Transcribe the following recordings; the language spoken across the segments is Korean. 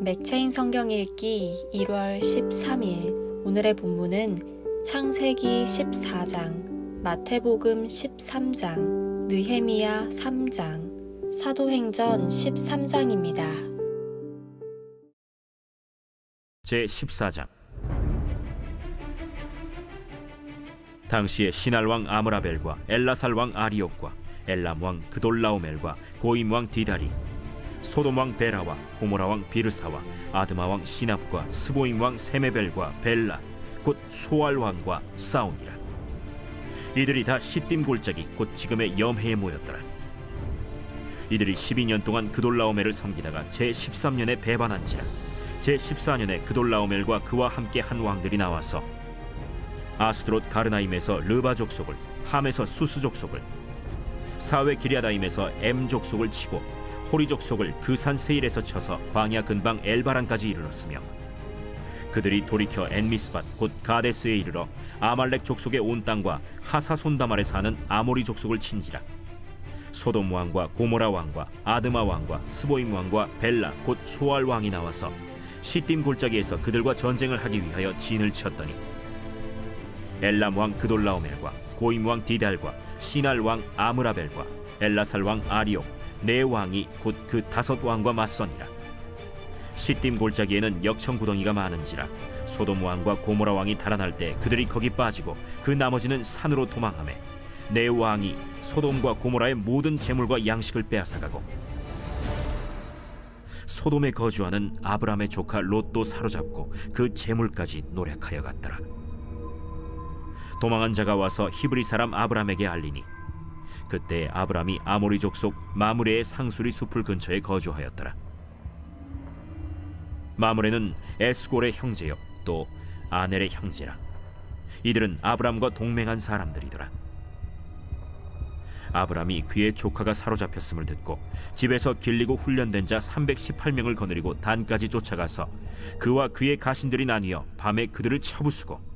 맥체인 성경 읽기 1월 13일. 오늘의 본문은 창세기 14장, 마태복음 13장, 느헤미야 3장, 사도행전 13장입니다. 제14장. 당시에 시날왕 아므라벨과 엘라살왕 아리옥과 엘람왕 그돌라오멜과 고임왕 디다리, 소돔왕 베라와 고모라왕 비르사와 아드마왕 시납과 스보임왕 세메벨과 벨라 곧 소알왕과 싸우니라. 이들이 다 시딤 골짜기 곧 지금의 염해에 모였더라. 이들이 12년 동안 그돌라오멜을 섬기다가 제13년에 배반한지라. 제14년에 그돌라오멜과 그와 함께 한 왕들이 나와서 아스드롯 가르나임에서 르바 족속을, 함에서 수스 족속을, 사웨 기랴다임에서 엠 족속을 치고 호리 족속을 그 산 세일에서 쳐서 광야 근방 엘바란까지 이르렀으며, 그들이 돌이켜 엔미스밭 곧 가데스에 이르러 아말렉 족속의 온 땅과 하사손다말에 사는 아모리 족속을 친지라. 소돔 왕과 고모라 왕과 아드마 왕과 스보임 왕과 벨라 곧 소알 왕이 나와서 시딤 골짜기에서 그들과 전쟁을 하기 위하여 진을 쳤더니, 엘람 왕 그돌라오멜과 고임 왕 디달과 시날 왕 아므라벨과 엘라살 왕 아리옥 네 왕이 곧 그 5 왕과 맞서니라. 시딤 골짜기에는 역청구덩이가 많은지라. 소돔 왕과 고모라 왕이 달아날 때 그들이 거기 빠지고 그 나머지는 산으로 도망하매, 네 왕이 소돔과 고모라의 모든 재물과 양식을 빼앗아가고, 소돔에 거주하는 아브람의 조카 롯도 사로잡고 그 재물까지 노략하여 갔더라. 도망한 자가 와서 히브리 사람 아브람에게 알리니, 그때 아브람이 아모리 족속 마므레의 상수리 숲을 근처에 거주하였더라. 마므레는 에스골의 형제요 또 아넬의 형제라. 이들은 아브람과 동맹한 사람들이더라. 아브람이 그의 조카가 사로잡혔음을 듣고 집에서 길리고 훈련된 자 318명을 거느리고 단까지 쫓아가서 그와 그의 가신들이 나뉘어 밤에 그들을 쳐부수고,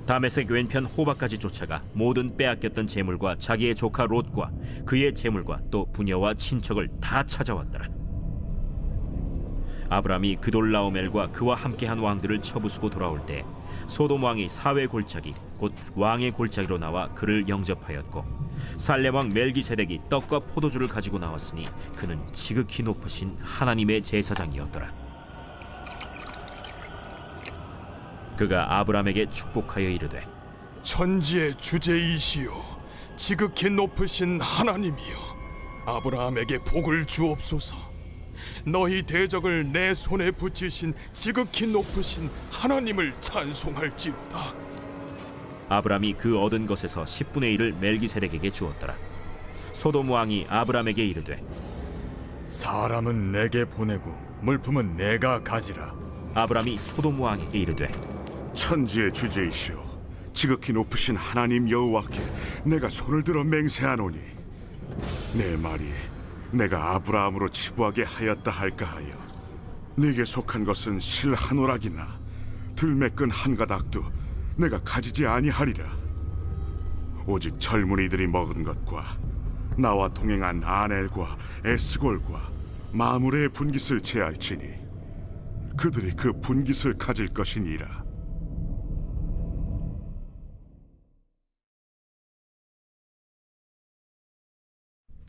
다메섹 왼편 호바까지 쫓아가 모든 빼앗겼던 재물과 자기의 조카 롯과 그의 재물과 또 부녀와 친척을 다 찾아왔더라. 아브람이 그돌라오멜과 그와 함께한 왕들을 쳐부수고 돌아올 때 소돔 왕이 사회 골짜기 곧 왕의 골짜기로 나와 그를 영접하였고, 살렘 왕 멜기세덱이 떡과 포도주를 가지고 나왔으니 그는 지극히 높으신 하나님의 제사장이었더라. 그가 아브람에게 축복하여 이르되, 천지의 주제이시오 지극히 높으신 하나님이여, 아브라함에게 복을 주옵소서. 너희 대적을 내 손에 붙이신 지극히 높으신 하나님을 찬송할지로다. 아브람이 그 얻은 것에서 10분의 1을 멜기세덱에게 주었더라. 소돔 왕이 아브람에게 이르되, 사람은 내게 보내고 물품은 내가 가지라. 아브람이 소돔 왕에게 이르되, 천지의 주제이시오 지극히 높으신 하나님 여호와께 내가 손을 들어 맹세하노니, 내 말이 내가 아브라함으로 치부하게 하였다 할까 하여 네게 속한 것은 실 한 오락이나 들매끈 한 가닥도 내가 가지지 아니하리라. 오직 젊은이들이 먹은 것과 나와 동행한 아넬과 에스골과 마므레의 분깃을 제할지니 그들이 그 분깃을 가질 것이니라.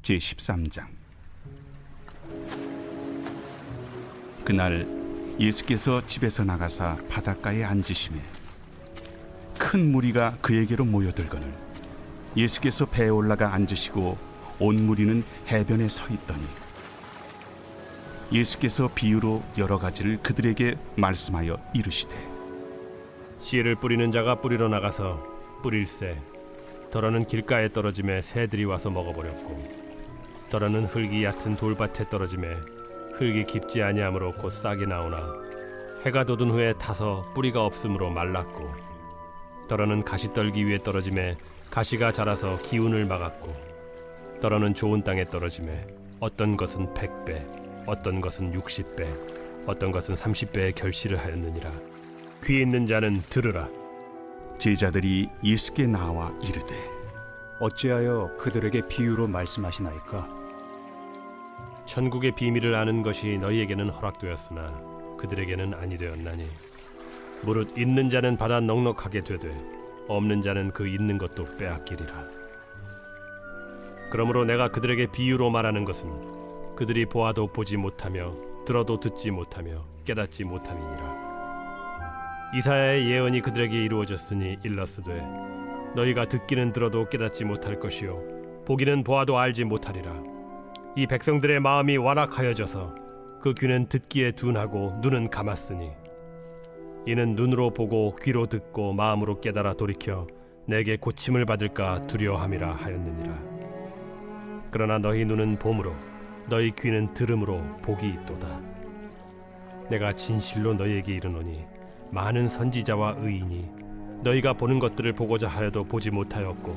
제13장. 그날 예수께서 집에서 나가사 바닷가에 앉으시매 큰 무리가 그에게로 모여들거늘 예수께서 배에 올라가 앉으시고 온 무리는 해변에 서 있더니 예수께서 비유로 여러 가지를 그들에게 말씀하여 이르시되, 씨를 뿌리는 자가 뿌리러 나가서 뿌릴새, 더러는 길가에 떨어짐에 새들이 와서 먹어버렸고, 더러는 흙이 얕은 돌밭에 떨어짐에 흙이 깊지 아니하므로 곧 싹이 나오나 해가 돋은 후에 타서 뿌리가 없으므로 말랐고, 더러는 가시떨기 위에 떨어짐에 가시가 자라서 기운을 막았고, 더러는 좋은 땅에 떨어짐에 어떤 것은 100배, 어떤 것은 60배, 어떤 것은 30배의 결실을 하였느니라. 귀 있는 자는 들으라. 제자들이 예수께 나와 이르되, 어찌하여 그들에게 비유로 말씀하시나이까? 천국의 비밀을 아는 것이 너희에게는 허락되었으나 그들에게는 아니 되었나니 무릇 있는 자는 받아 넉넉하게 되되 없는 자는 그 있는 것도 빼앗기리라. 그러므로 내가 그들에게 비유로 말하는 것은 그들이 보아도 보지 못하며 들어도 듣지 못하며 깨닫지 못함이니라. 이사야의 예언이 그들에게 이루어졌으니 일렀으되 너희가 듣기는 들어도 깨닫지 못할 것이요 보기는 보아도 알지 못하리라. 이 백성들의 마음이 완악하여져서 그 귀는 듣기에 둔하고 눈은 감았으니 이는 눈으로 보고 귀로 듣고 마음으로 깨달아 돌이켜 내게 고침을 받을까 두려워함이라 하였느니라. 그러나 너희 눈은 봄으로 너희 귀는 들음으로 복이 있도다. 내가 진실로 너희에게 이르노니 많은 선지자와 의인이 너희가 보는 것들을 보고자 하여도 보지 못하였고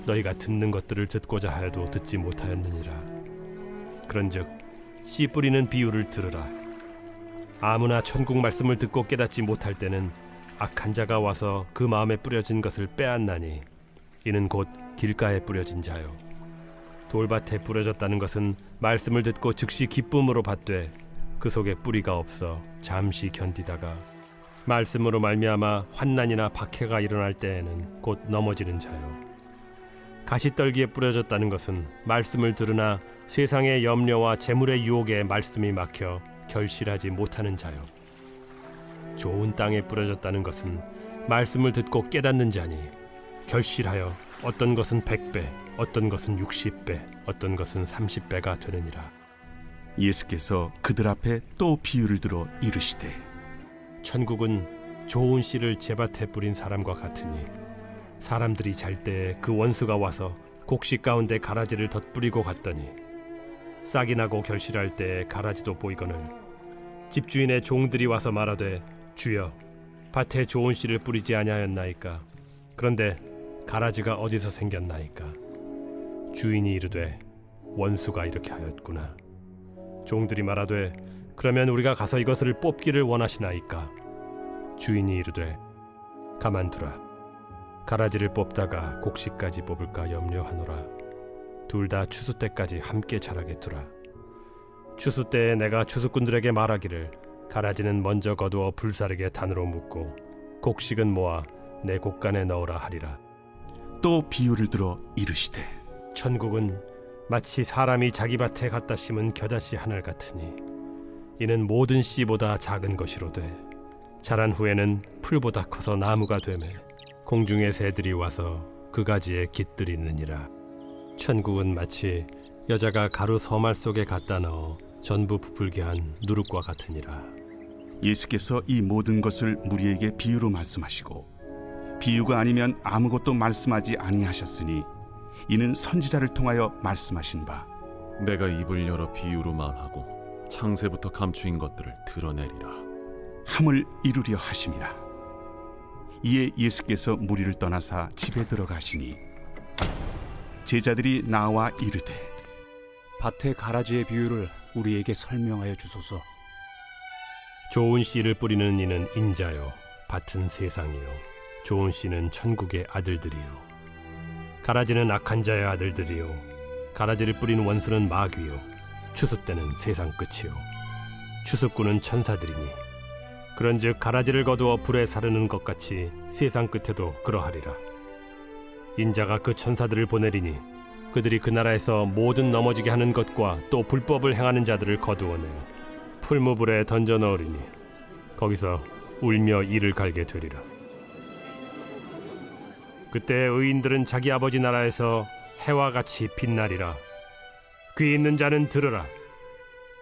너희가 듣는 것들을 듣고자 하여도 듣지 못하였느니라. 그런즉 씨 뿌리는 비유를 들으라. 아무나 천국 말씀을 듣고 깨닫지 못할 때는 악한 자가 와서 그 마음에 뿌려진 것을 빼앗나니 이는 곧 길가에 뿌려진 자요. 돌밭에 뿌려졌다는 것은 말씀을 듣고 즉시 기쁨으로 받되 그 속에 뿌리가 없어 잠시 견디다가 말씀으로 말미암아 환난이나 박해가 일어날 때에는 곧 넘어지는 자요. 가시떨기에 뿌려졌다는 것은 말씀을 들으나 세상의 염려와 재물의 유혹에 말씀이 막혀 결실하지 못하는 자요. 좋은 땅에 뿌려졌다는 것은 말씀을 듣고 깨닫는 자니 결실하여 어떤 것은 100배, 어떤 것은 60배, 어떤 것은 30배가 되느니라. 예수께서 그들 앞에 또 비유를 들어 이르시되 천국은 좋은 씨를 제밭에 뿌린 사람과 같으니 사람들이 잘 때에 그 원수가 와서 곡식 가운데 가라지를 덧뿌리고 갔더니 싹이 나고 결실할 때에 가라지도 보이거늘 집주인의 종들이 와서 말하되 주여 밭에 좋은 씨를 뿌리지 아니하였나이까? 그런데 가라지가 어디서 생겼나이까? 주인이 이르되 원수가 이렇게 하였구나. 종들이 말하되 그러면 우리가 가서 이것을 뽑기를 원하시나이까? 주인이 이르되 가만두라. 가라지를 뽑다가 곡식까지 뽑을까 염려하노라. 둘 다 추수 때까지 함께 자라게 두라. 추수 때에 내가 추수꾼들에게 말하기를 가라지는 먼저 거두어 불사르게 단으로 묶고 곡식은 모아 내 곡간에 넣으라 하리라. 또 비유를 들어 이르시되 천국은 마치 사람이 자기 밭에 갖다 심은 겨자씨 하늘 같으니 이는 모든 씨보다 작은 것이로되 자란 후에는 풀보다 커서 나무가 되매 공중의 새들이 와서 그 가지에 깃들이느니라. 천국은 마치 여자가 가루 서말 속에 갖다 넣어 전부 부풀게 한 누룩과 같으니라. 예수께서 이 모든 것을 무리에게 비유로 말씀하시고 비유가 아니면 아무것도 말씀하지 아니하셨으니 이는 선지자를 통하여 말씀하신 바 내가 입을 열어 비유로 말하고 창세부터 감추인 것들을 드러내리라 함을 이루려 하심이라. 이에 예수께서 무리를 떠나사 집에 들어가시니 제자들이 나와 이르되 밭의 가라지의 비유를 우리에게 설명하여 주소서. 좋은 씨를 뿌리는 이는 인자요 밭은 세상이요 좋은 씨는 천국의 아들들이요 가라지는 악한 자의 아들들이요 가라지를 뿌린 원수는 마귀요 추수 때는 세상 끝이요 추수꾼은 천사들이니 그런즉 가라지를 거두어 불에 사르는 것 같이 세상 끝에도 그러하리라. 인자가 그 천사들을 보내리니 그들이 그 나라에서 모든 넘어지게 하는 것과 또 불법을 행하는 자들을 거두어내어 풀무불에 던져 넣으리니 거기서 울며 이를 갈게 되리라. 그때 의인들은 자기 아버지 나라에서 해와 같이 빛나리라. 귀 있는 자는 들으라.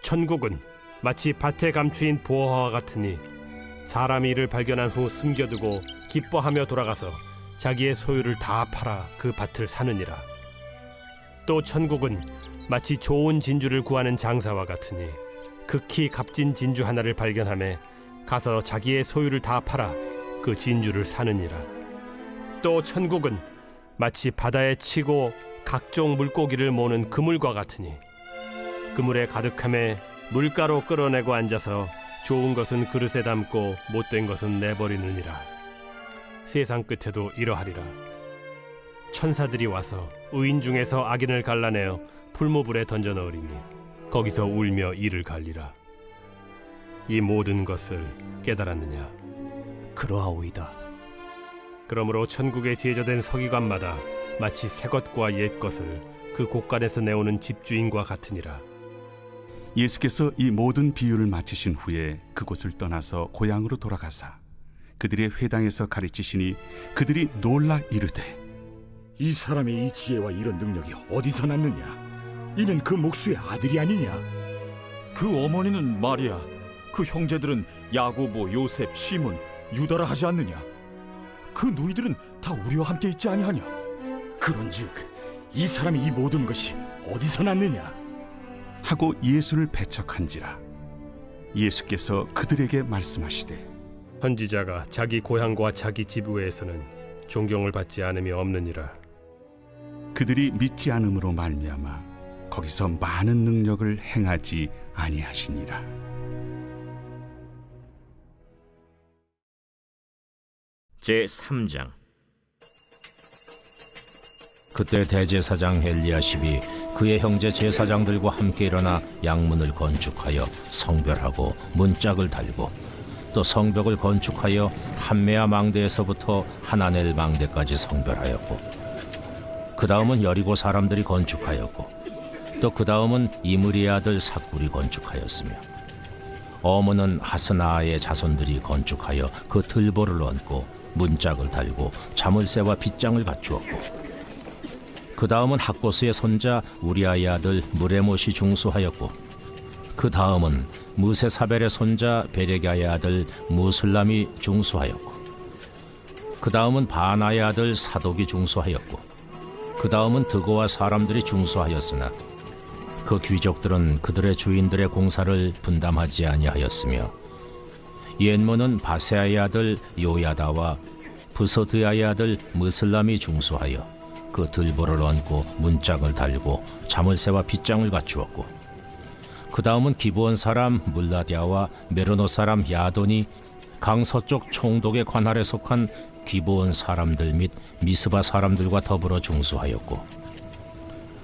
천국은 마치 밭에 감추인 보화와 같으니 사람이 이를 발견한 후 숨겨두고 기뻐하며 돌아가서 자기의 소유를 다 팔아 그 밭을 사느니라. 또 천국은 마치 좋은 진주를 구하는 장사와 같으니 극히 값진 진주 하나를 발견하며 가서 자기의 소유를 다 팔아 그 진주를 사느니라. 또 천국은 마치 바다에 치고 각종 물고기를 모는 그물과 같으니 그물에 가득함에 물가로 끌어내고 앉아서 좋은 것은 그릇에 담고 못된 것은 내버리느니라. 세상 끝에도 이러하리라. 천사들이 와서 의인 중에서 악인을 갈라내어 풀무불에 던져 넣으리니 거기서 울며 이를 갈리라. 이 모든 것을 깨달았느냐? 그러하오이다. 그러므로 천국에 제조된 서기관마다 마치 새 것과 옛 것을 그 곳간에서 내오는 집주인과 같으니라. 예수께서 이 모든 비유를 마치신 후에 그곳을 떠나서 고향으로 돌아가사 그들의 회당에서 가르치시니 그들이 놀라 이르되 이 사람의 이 지혜와 이런 능력이 어디서 났느냐? 이는 그 목수의 아들이 아니냐? 그 어머니는 마리아, 그 형제들은 야고보, 요셉, 시몬, 유다라 하지 않느냐? 그 누이들은 다 우리와 함께 있지 아니하냐? 그런즉 이 사람이 이 모든 것이 어디서 났느냐? 하고 예수를 배척한지라. 예수께서 그들에게 말씀하시되 선지자가 자기 고향과 자기 집 외에서는 존경을 받지 않음이 없느니라. 그들이 믿지 않음으로 말미암아 거기서 많은 능력을 행하지 아니하시니라. 제3장. 그때 대제사장 엘리야십이 그의 형제 제사장들과 함께 일어나 양문을 건축하여 성별하고 문짝을 달고 또 성벽을 건축하여 한메아 망대에서부터 하나넬 망대까지 성별하였고 그 다음은 여리고 사람들이 건축하였고 또 그 다음은 이므리의 아들 삭굴이 건축하였으며 어문은 하스나의 자손들이 건축하여 그 들보를 얹고 문짝을 달고 자물쇠와 빗장을 갖추었고 그 다음은 학고스의 손자 우리아의 아들 무레못이 중수하였고 그 다음은 무세사벨의 손자 베레가의 아들 무슬람이 중수하였고 그 다음은 바나의 아들 사독이 중수하였고 그 다음은 드고와 사람들이 중수하였으나 그 귀족들은 그들의 주인들의 공사를 분담하지 아니하였으며 옛문은 바세아의 아들 요야다와 부소드야의 아들 무슬람이 중수하여 그 들보를 얹고 문짝을 달고 자물쇠와 빗장을 갖추었고 그 다음은 기브온 사람 물라디아와 메로노 사람 야돈이 강서쪽 총독의 관할에 속한 기브온 사람들 및 미스바 사람들과 더불어 중수하였고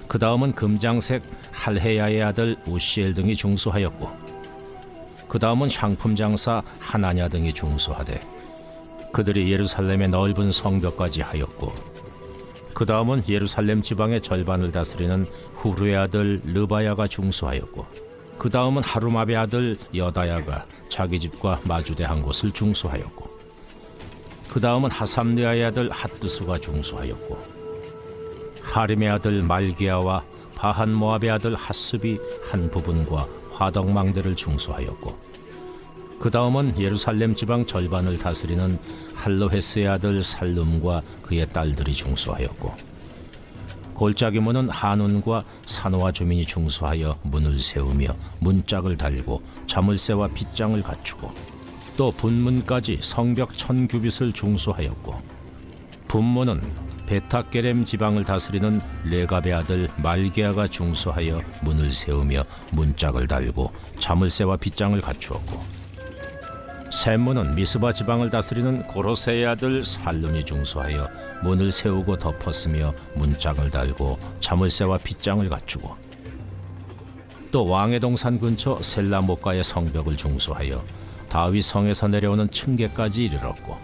그 다음은 금장색 할헤야의 아들 우시엘 등이 중수하였고 그 다음은 향품 장사 하나냐 등이 중수하되 그들이 예루살렘의 넓은 성벽까지 하였고 그 다음은 예루살렘 지방의 절반을 다스리는 후르의 아들 르바야가 중수하였고 그 다음은 하루마베 아들 여다야가 자기 집과 마주대한 곳을 중수하였고 그 다음은 하삼느아의 아들 핫두수가 중수하였고 하림의 아들 말기야와 바한 모압의 아들 핫습이 한 부분과 화덕망대를 중수하였고 그 다음은 예루살렘 지방 절반을 다스리는 할로헤스의 아들 살룸과 그의 딸들이 중수하였고 골짜기 문은 한운과 사노아 주민이 중수하여 문을 세우며 문짝을 달고 자물쇠와 빗장을 갖추고 또 분문까지 성벽 1000규빗을 중수하였고 분문은 베타게렘 지방을 다스리는 레갑의 아들 말기야가 중수하여 문을 세우며 문짝을 달고 자물쇠와 빗장을 갖추었고 샘문은 미스바 지방을 다스리는 고로세의 아들 살룬이 중수하여 문을 세우고 덮었으며 문짝을 달고 자물쇠와 빗장을 갖추고 또 왕의 동산 근처 셀라못가의 성벽을 중수하여 다윗 성에서 내려오는 층계까지 이르렀고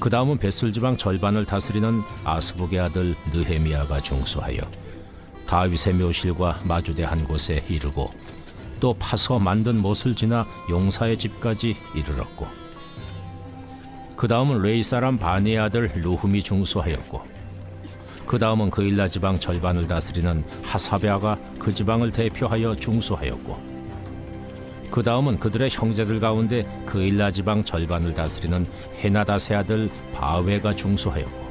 그 다음은 벳술 지방 절반을 다스리는 아스북의 아들 느헤미야가 중수하여 다윗의 묘실과 마주대 한 곳에 이르고 또 파서 만든 못을 지나 용사의 집까지 이르렀고 그 다음은 레이 사람 바니의 아들 루흠이 중수하였고 그 다음은 그일라 지방 절반을 다스리는 하사베아가 그 지방을 대표하여 중수하였고 그 다음은 그들의 형제들 가운데 그일라 지방 절반을 다스리는 헤나다세 아들 바웨가 중수하였고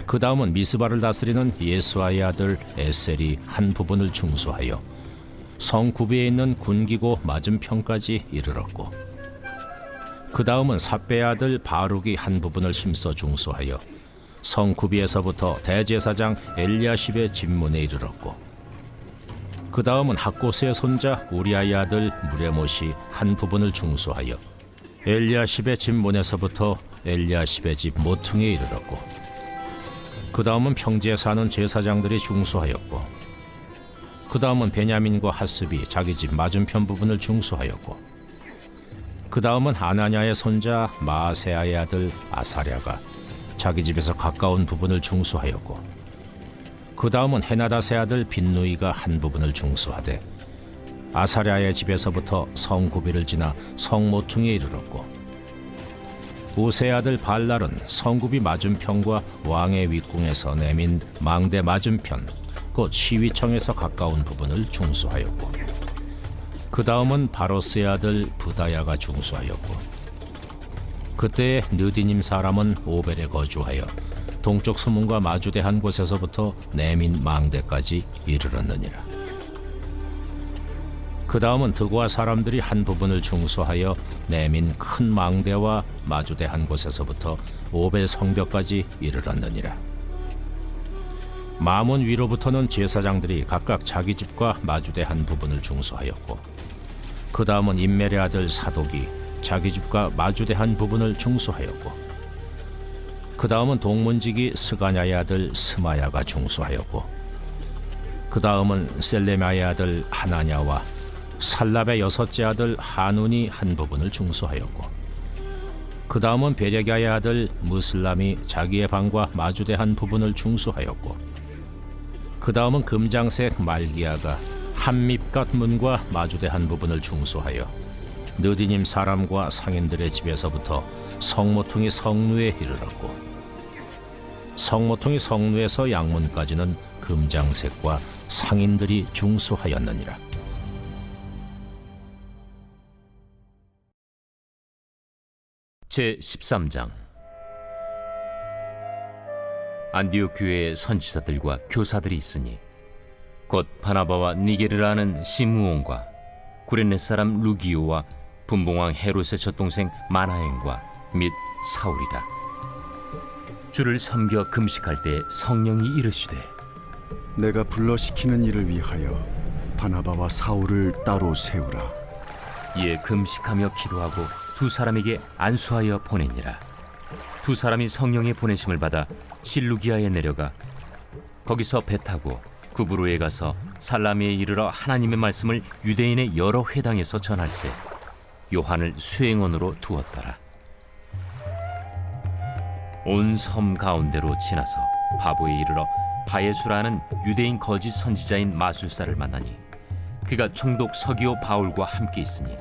그 다음은 미스바를 다스리는 예수아의 아들 에셀이 한 부분을 중수하여 성 구비에 있는 군기고 맞은편까지 이르렀고 그 다음은 삽배의 아들 바룩이 한 부분을 심서 중수하여 성 구비에서부터 대제사장 엘리야십의 집문에 이르렀고 그 다음은 학고스의 손자 우리아의 아들 무레못이 한 부분을 중수하여 엘리야십의 집문에서부터 엘리야십의 집 모퉁이에 이르렀고 그 다음은 평지에 사는 제사장들이 중수하였고 그 다음은 베냐민과 핫습이 자기 집 맞은편 부분을 중수하였고, 그 다음은 하나냐의 손자 마세아의 아들 아사랴가 자기 집에서 가까운 부분을 중수하였고, 그 다음은 헤나닷의 아들 빈누이가 한 부분을 중수하되 아사랴의 집에서부터 성구비를 지나 성모퉁이에 이르렀고, 우세의 아들 발랄은 성구비 맞은편과 왕의 윗궁에서 내민 망대 맞은편 곧 시위청에서 가까운 부분을 중수하였고, 그 다음은 바로스의 아들 부다야가 중수하였고, 그때의 느디님 사람은 오벨에 거주하여 동쪽 수문과 마주대한 곳에서부터 내민 망대까지 이르렀느니라. 그 다음은 드고아 사람들이 한 부분을 중수하여 내민 큰 망대와 마주대한 곳에서부터 오벨 성벽까지 이르렀느니라. 마문 위로부터는 제사장들이 각각 자기 집과 마주대한 부분을 중수하였고, 그 다음은 임멜의 아들 사독이 자기 집과 마주대한 부분을 중수하였고, 그 다음은 동문지기 스가냐의 아들 스마야가 중수하였고, 그 다음은 셀레마의 아들 하나냐와 살랍의 여섯째 아들 하눈이 한 부분을 중수하였고, 그 다음은 베레가의 아들 무슬람이 자기의 방과 마주대한 부분을 중수하였고, 그 다음은 금장색 말기야가 한밉갓 문과 마주대한 부분을 중수하여 느디님 사람과 상인들의 집에서부터 성모퉁이 성루에 이르렀고, 성모퉁이 성루에서 양문까지는 금장색과 상인들이 중수하였느니라. 제13장. 안디옥 교회의 선지자들과 교사들이 있으니 곧 바나바와 니게르라는 시므온과 구레네 사람 루기오와 분봉왕 헤롯의 젖동생 마나엔과 및 사울이라. 주를 섬겨 금식할 때 성령이 이르시되 내가 불러시키는 일을 위하여 바나바와 사울을 따로 세우라. 이에 금식하며 기도하고 두 사람에게 안수하여 보내니라. 두 사람이 성령의 보내심을 받아 실루기아에 내려가 거기서 배 타고 구브로에 가서 살라미에 이르러 하나님의 말씀을 유대인의 여러 회당에서 전할세 요한을 수행원으로 두었더라. 온 섬 가운데로 지나서 바보에 이르러 바예수라는 유대인 거짓 선지자인 마술사를 만나니 그가 총독 서기오 바울과 함께 있으니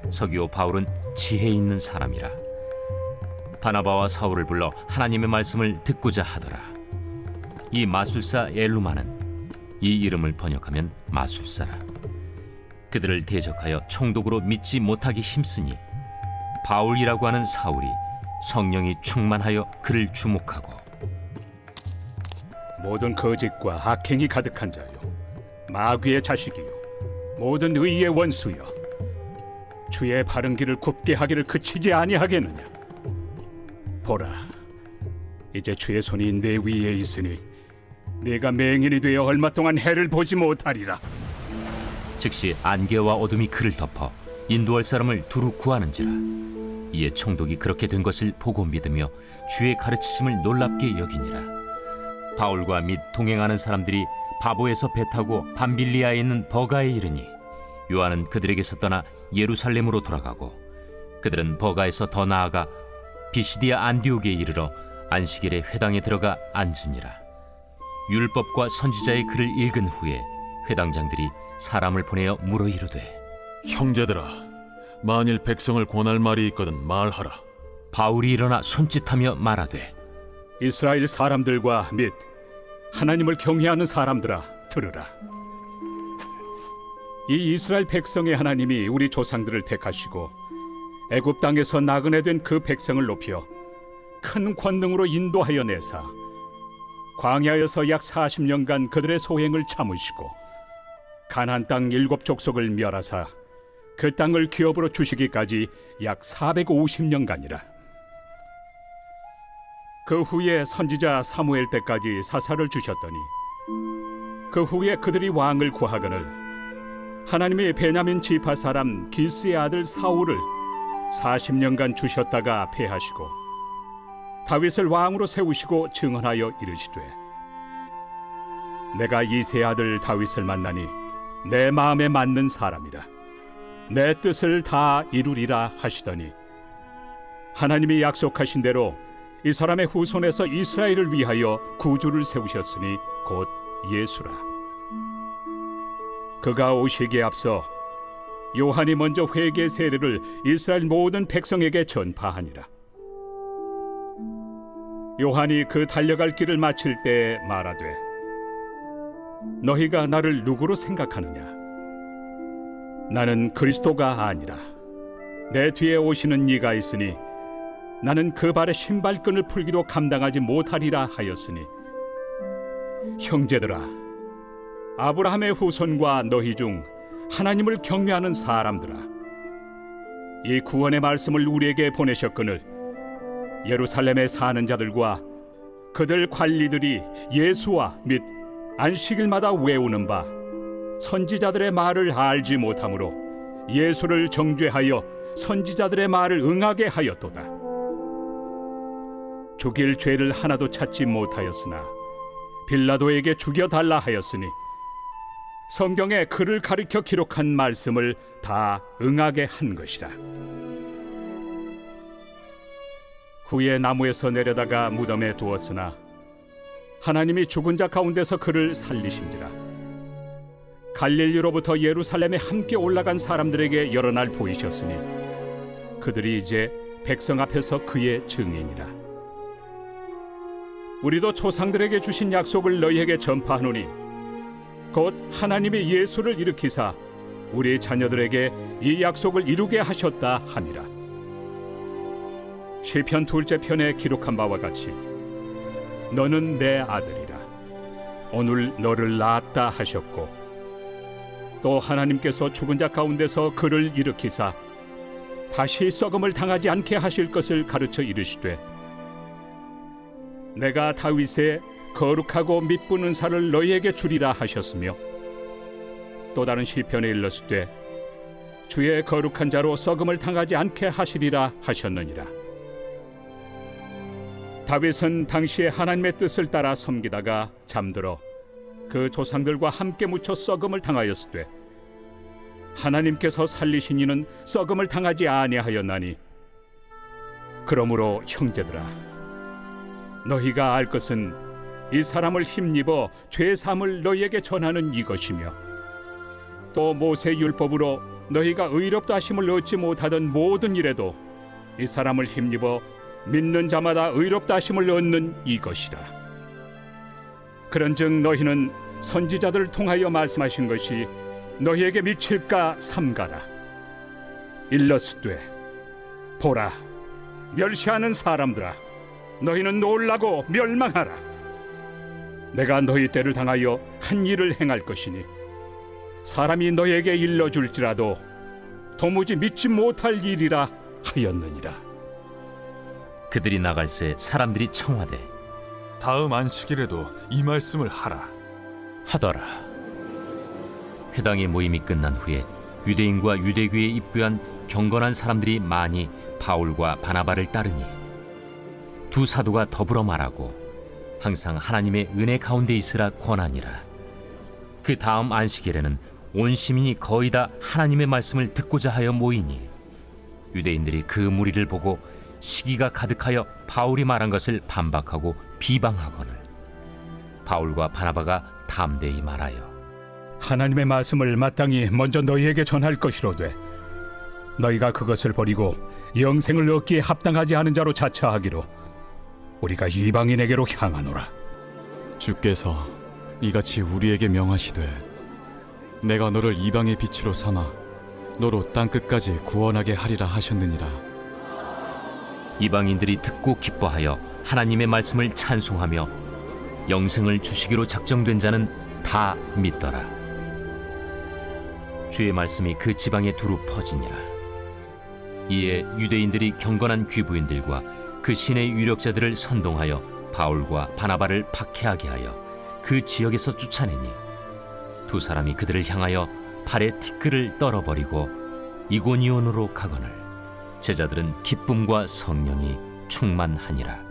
서기오 바울은 지혜 있는 사람이라. 바나바와 사울을 불러 하나님의 말씀을 듣고자 하더라. 이 마술사 엘루마는 이 이름을 번역하면 마술사라. 그들을 대적하여 총독으로 믿지 못하기 힘쓰니 바울이라고 하는 사울이 성령이 충만하여 그를 주목하고 모든 거짓과 악행이 가득한 자요, 마귀의 자식이요, 모든 의의 원수여, 주의 바른 길을 굽게 하기를 그치지 아니하겠느냐. 보라, 이제 주의 손이 내 위에 있으니 네가 맹인이 되어 얼마 동안 해를 보지 못하리라. 즉시 안개와 어둠이 그를 덮어 인도할 사람을 두루 구하는지라. 이에 총독이 그렇게 된 것을 보고 믿으며 주의 가르치심을 놀랍게 여기니라. 바울과 및 동행하는 사람들이 바보에서 배 타고 밤빌리아에 있는 버가에 이르니 요한은 그들에게서 떠나 예루살렘으로 돌아가고 그들은 버가에서 더 나아가 비시디아 안디옥에 이르러 안식일에 회당에 들어가 앉으니라. 율법과 선지자의 글을 읽은 후에 회당장들이 사람을 보내어 물어 이르되 형제들아, 만일 백성을 권할 말이 있거든 말하라. 바울이 일어나 손짓하며 말하되 이스라엘 사람들과 및 하나님을 경외하는 사람들아, 들으라. 이 이스라엘 백성의 하나님이 우리 조상들을 택하시고 애굽 땅에서 나그네 된 그 백성을 높여 큰 권능으로 인도하여 내사 광야에서 약 40년간 그들의 소행을 참으시고 가나안 땅 7족속을 멸하사 그 땅을 기업으로 주시기까지 약 450년간이라. 그 후에 선지자 사무엘 때까지 사사를 주셨더니 그 후에 그들이 왕을 구하거늘 하나님이 베냐민 지파 사람 기스의 아들 사울을 40년간 주셨다가 패하시고 다윗을 왕으로 세우시고 증언하여 이르시되 내가 이새의 아들 다윗을 만나니 내 마음에 맞는 사람이라. 내 뜻을 다 이루리라 하시더니 하나님이 약속하신 대로 이 사람의 후손에서 이스라엘을 위하여 구주를 세우셨으니 곧 예수라. 그가 오시기에 앞서 요한이 먼저 회개 세례를 이스라엘 모든 백성에게 전파하니라. 요한이 그 달려갈 길을 마칠 때에 말하되 너희가 나를 누구로 생각하느냐? 나는 그리스도가 아니라 내 뒤에 오시는 이가 있으니 나는 그 발의 신발끈을 풀기도 감당하지 못하리라 하였으니 형제들아, 아브라함의 후손과 너희 중 하나님을 경외하는 사람들아, 이 구원의 말씀을 우리에게 보내셨거늘 예루살렘에 사는 자들과 그들 관리들이 예수와 및 안식일마다 외우는 바 선지자들의 말을 알지 못하므로 예수를 정죄하여 선지자들의 말을 응하게 하였도다. 죽일 죄를 하나도 찾지 못하였으나 빌라도에게 죽여달라 하였으니 성경에 그를 가리켜 기록한 말씀을 다 응하게 한 것이다. 후에 나무에서 내려다가 무덤에 두었으나 하나님이 죽은 자 가운데서 그를 살리신지라. 갈릴리로부터 예루살렘에 함께 올라간 사람들에게 여러 날 보이셨으니 그들이 이제 백성 앞에서 그의 증인이라. 우리도 조상들에게 주신 약속을 너희에게 전파하노니 곧 하나님이 예수를 일으키사 우리 자녀들에게 이 약속을 이루게 하셨다 하니라. 시편 2째 편에 기록한 바와 같이 너는 내 아들이라. 오늘 너를 낳았다 하셨고 또 하나님께서 죽은 자 가운데서 그를 일으키사 다시 썩음을 당하지 않게 하실 것을 가르쳐 이르시되 내가 다윗의 거룩하고 미쁜 은사를 너희에게 주리라 하셨으며 또 다른 시편에 일렀으되 주의 거룩한 자로 썩음을 당하지 않게 하시리라 하셨느니라. 다윗은 당시에 하나님의 뜻을 따라 섬기다가 잠들어 그 조상들과 함께 묻혀 썩음을 당하였으되 하나님께서 살리신 이는 썩음을 당하지 아니하였나니 그러므로 형제들아, 너희가 알 것은 이 사람을 힘입어 죄 사함을 너희에게 전하는 이것이며 또 모세 율법으로 너희가 의롭다 하심을 얻지 못하던 모든 일에도 이 사람을 힘입어 믿는 자마다 의롭다 하심을 얻는 이것이라. 그런즉 너희는 선지자들을 통하여 말씀하신 것이 너희에게 미칠까 삼가라. 일러스되 보라, 멸시하는 사람들아, 너희는 놀라고 멸망하라. 내가 너희 때를 당하여 한 일을 행할 것이니 사람이 너희에게 일러줄지라도 도무지 믿지 못할 일이라 하였느니라. 그들이 나갈새 사람들이 청하되 다음 안식일에도 이 말씀을 하라 하더라. 회당의 모임이 끝난 후에 유대인과 유대교에 입부한 경건한 사람들이 많이 바울과 바나바를 따르니 두 사도가 더불어 말하고 항상 하나님의 은혜 가운데 있으라 권하니라. 그 다음 안식일에는 온 시민이 거의 다 하나님의 말씀을 듣고자 하여 모이니 유대인들이 그 무리를 보고 시기가 가득하여 바울이 말한 것을 반박하고 비방하거늘 바울과 바나바가 담대히 말하여 하나님의 말씀을 마땅히 먼저 너희에게 전할 것이로되 너희가 그것을 버리고 영생을 얻기에 합당하지 않은 자로 자처하기로 우리가 이방인에게로 향하노라. 주께서 이같이 우리에게 명하시되 내가 너를 이방의 빛으로 삼아 너로 땅끝까지 구원하게 하리라 하셨느니라. 이방인들이 듣고 기뻐하여 하나님의 말씀을 찬송하며 영생을 주시기로 작정된 자는 다 믿더라. 주의 말씀이 그 지방에 두루 퍼지니라. 이에 유대인들이 경건한 귀부인들과 그 신의 유력자들을 선동하여 바울과 바나바를 박해하게 하여 그 지역에서 쫓아내니 두 사람이 그들을 향하여 발에 티끌을 떨어버리고 이고니온으로 가거늘 제자들은 기쁨과 성령이 충만하니라.